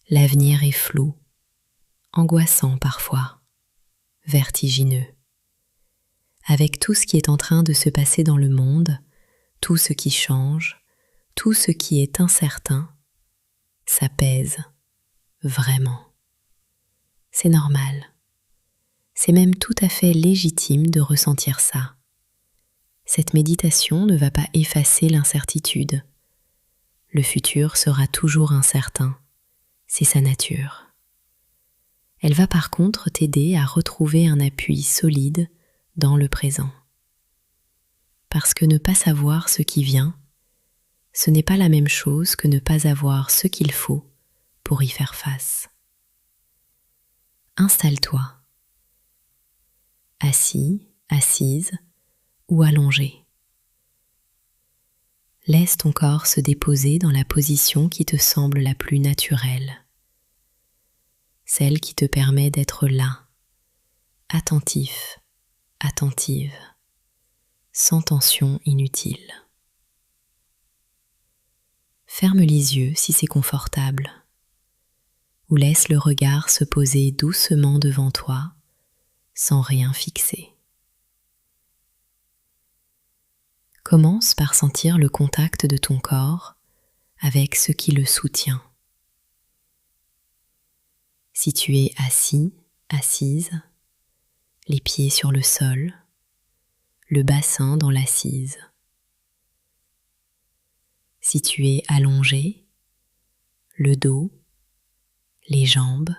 L'avenir est flou, angoissant parfois, vertigineux. Avec tout ce qui est en train de se passer dans le monde, tout ce qui change, tout ce qui est incertain, ça pèse, vraiment. C'est normal. C'est même tout à fait légitime de ressentir ça. Cette méditation ne va pas effacer l'incertitude. Le futur sera toujours incertain. C'est sa nature. Elle va par contre t'aider à retrouver un appui solide dans le présent. Parce que ne pas savoir ce qui vient, ce n'est pas la même chose que ne pas avoir ce qu'il faut pour y faire face. Installe-toi, assis, assise ou allongé. Laisse ton corps se déposer dans la position qui te semble la plus naturelle, celle qui te permet d'être là, attentif, attentive, sans tension inutile. Ferme les yeux si c'est confortable, ou laisse le regard se poser doucement devant toi, sans rien fixer. Commence par sentir le contact de ton corps avec ce qui le soutient. Si tu es assis, assise, les pieds sur le sol, le bassin dans l'assise. Si tu es allongé, le dos, les jambes,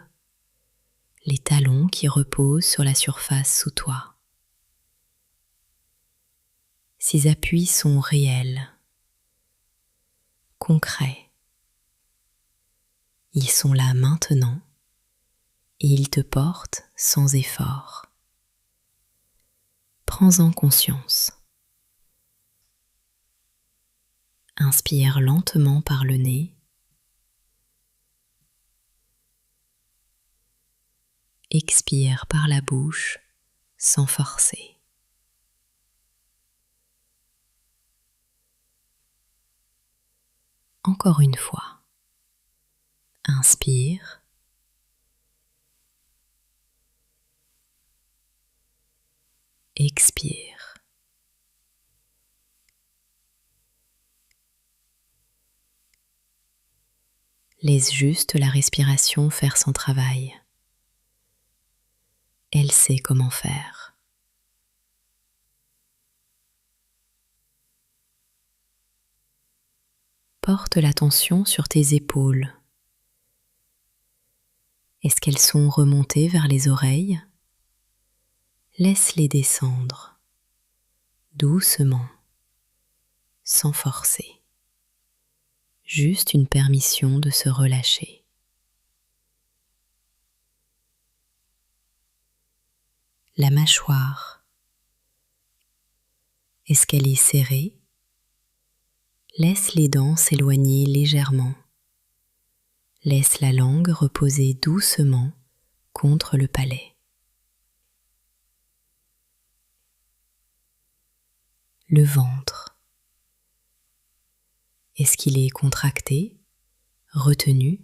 les talons qui reposent sur la surface sous toi. Ces appuis sont réels, concrets. Ils sont là maintenant et ils te portent sans effort. Prends-en conscience. Inspire lentement par le nez. Expire par la bouche sans forcer. Encore une fois. Inspire. Expire. Laisse juste la respiration faire son travail. Elle sait comment faire. Porte l'attention sur tes épaules. Est-ce qu'elles sont remontées vers les oreilles ? Laisse-les descendre, doucement, sans forcer. Juste une permission de se relâcher. La mâchoire, est-ce qu'elle est serrée ? Laisse les dents s'éloigner légèrement. Laisse la langue reposer doucement contre le palais. Le ventre, est-ce qu'il est contracté, retenu ?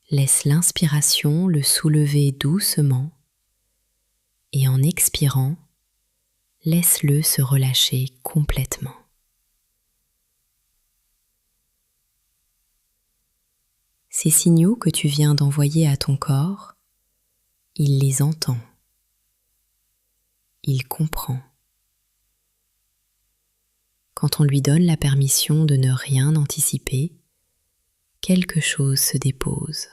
Laisse l'inspiration le soulever doucement et en expirant, laisse-le se relâcher complètement. Ces signaux que tu viens d'envoyer à ton corps, il les entend, il comprend. Quand on lui donne la permission de ne rien anticiper, quelque chose se dépose.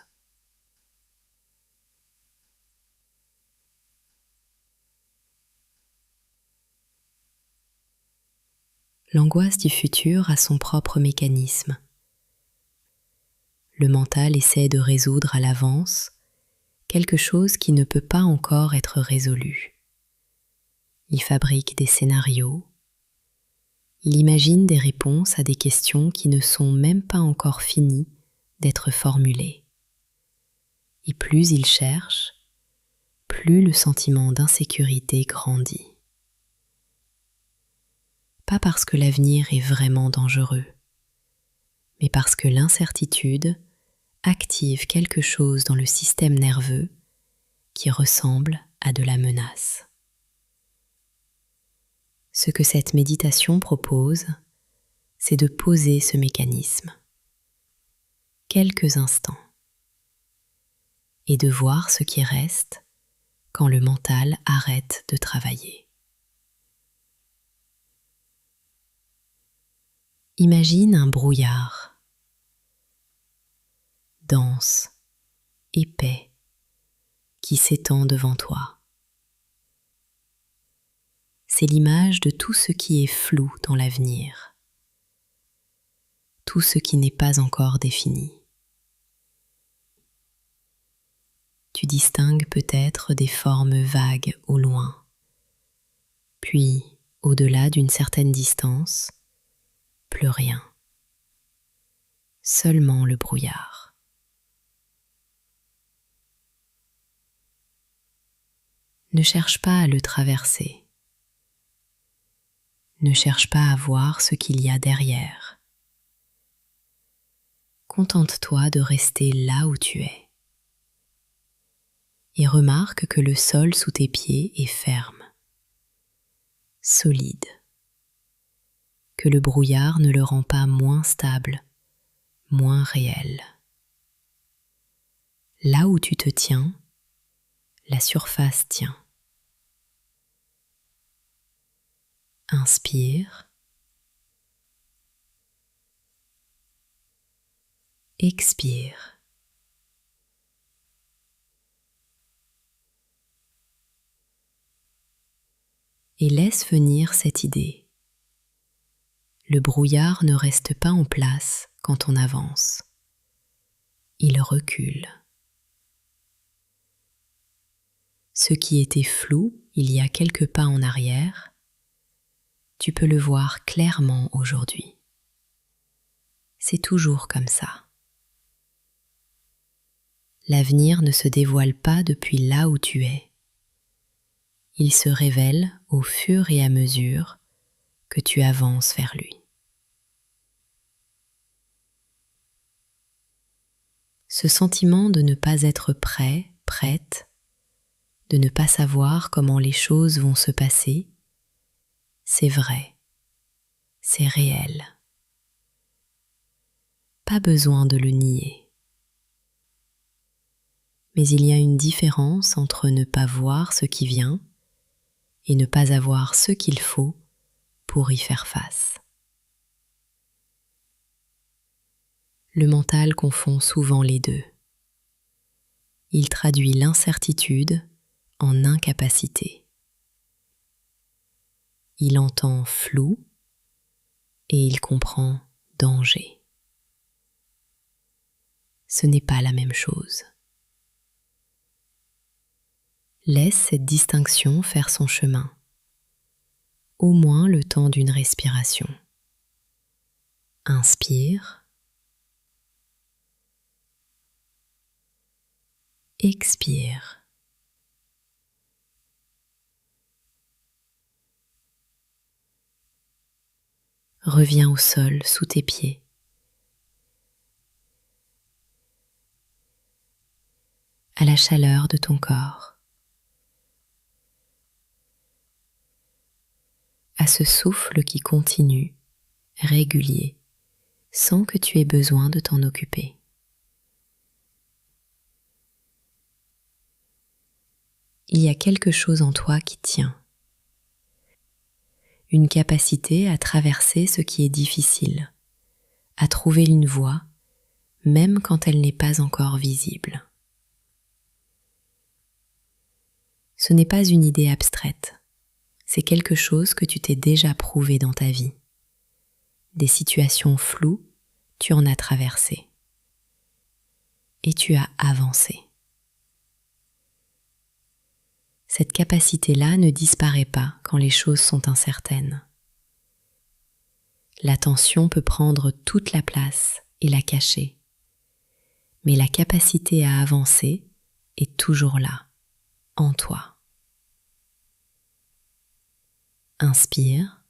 L'angoisse du futur a son propre mécanisme. Le mental essaie de résoudre à l'avance quelque chose qui ne peut pas encore être résolu. Il fabrique des scénarios, il imagine des réponses à des questions qui ne sont même pas encore finies d'être formulées. Et plus il cherche, plus le sentiment d'insécurité grandit. Pas parce que l'avenir est vraiment dangereux, mais parce que l'incertitude active quelque chose dans le système nerveux qui ressemble à de la menace. Ce que cette méditation propose, c'est de poser ce mécanisme quelques instants et de voir ce qui reste quand le mental arrête de travailler. Imagine un brouillard, dense, épais, qui s'étend devant toi. C'est l'image de tout ce qui est flou dans l'avenir, tout ce qui n'est pas encore défini. Tu distingues peut-être des formes vagues au loin, puis, au-delà d'une certaine distance, plus rien, seulement le brouillard. Ne cherche pas à le traverser. Ne cherche pas à voir ce qu'il y a derrière. Contente-toi de rester là où tu es. Et remarque que le sol sous tes pieds est ferme, solide, que le brouillard ne le rend pas moins stable, moins réel. Là où tu te tiens, la surface tient. Inspire. Expire. Et laisse venir cette idée. Le brouillard ne reste pas en place quand on avance. Il recule. Ce qui était flou il y a quelques pas en arrière, tu peux le voir clairement aujourd'hui. C'est toujours comme ça. L'avenir ne se dévoile pas depuis là où tu es. Il se révèle au fur et à mesure que tu avances vers lui. Ce sentiment de ne pas être prêt, prête, de ne pas savoir comment les choses vont se passer, c'est vrai, c'est réel. Pas besoin de le nier. Mais il y a une différence entre ne pas voir ce qui vient et ne pas avoir ce qu'il faut pour y faire face. Le mental confond souvent les deux. Il traduit l'incertitude en incapacité. Il entend flou et il comprend danger. Ce n'est pas la même chose. Laisse cette distinction faire son chemin, au moins le temps d'une respiration. Inspire. Expire. Reviens au sol sous tes pieds. À la chaleur de ton corps. À ce souffle qui continue, régulier, sans que tu aies besoin de t'en occuper. Il y a quelque chose en toi qui tient. Une capacité à traverser ce qui est difficile, à trouver une voie, même quand elle n'est pas encore visible. Ce n'est pas une idée abstraite, c'est quelque chose que tu t'es déjà prouvé dans ta vie. Des situations floues, tu en as traversé. Et tu as avancé. Cette capacité-là ne disparaît pas quand les choses sont incertaines. L'attention peut prendre toute la place et la cacher. Mais la capacité à avancer est toujours là, en toi. Inspire.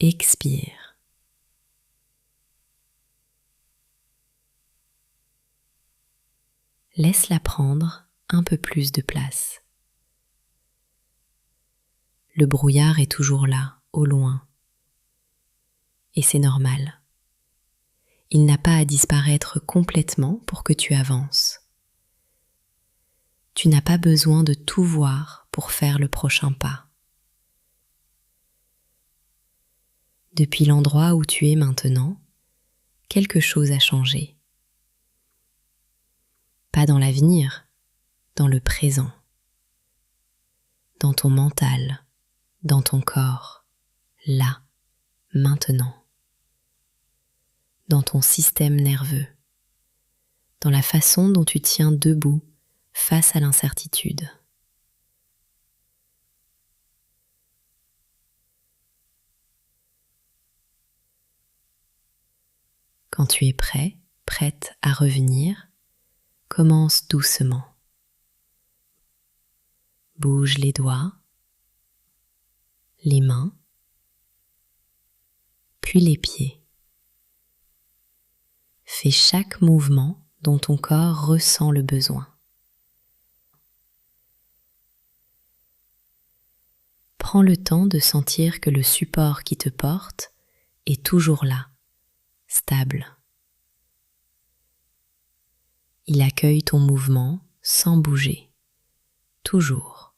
Expire. Laisse-la prendre un peu plus de place. Le brouillard est toujours là, au loin. Et c'est normal. Il n'a pas à disparaître complètement pour que tu avances. Tu n'as pas besoin de tout voir pour faire le prochain pas. Depuis l'endroit où tu es maintenant, quelque chose a changé. Pas dans l'avenir, dans le présent. Dans ton mental, dans ton corps, là, maintenant. Dans ton système nerveux, dans la façon dont tu tiens debout face à l'incertitude. Quand tu es prêt, prête à revenir, commence doucement. Bouge les doigts, les mains, puis les pieds. Fais chaque mouvement dont ton corps ressent le besoin. Prends le temps de sentir que le support qui te porte est toujours là, stable. Il accueille ton mouvement sans bouger, toujours.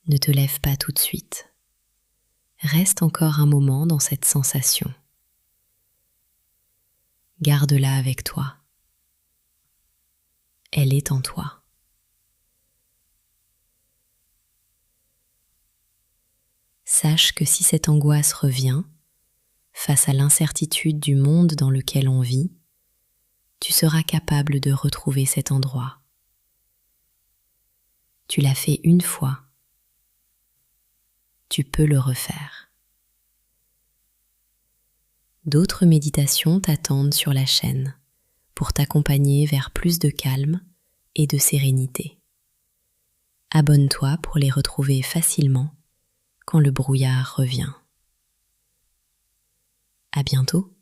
Ne te lève pas tout de suite. Reste encore un moment dans cette sensation. Garde-la avec toi. Elle est en toi. Sache que si cette angoisse revient, face à l'incertitude du monde dans lequel on vit, tu seras capable de retrouver cet endroit. Tu l'as fait une fois. Tu peux le refaire. D'autres méditations t'attendent sur la chaîne pour t'accompagner vers plus de calme et de sérénité. Abonne-toi pour les retrouver facilement quand le brouillard revient. À bientôt.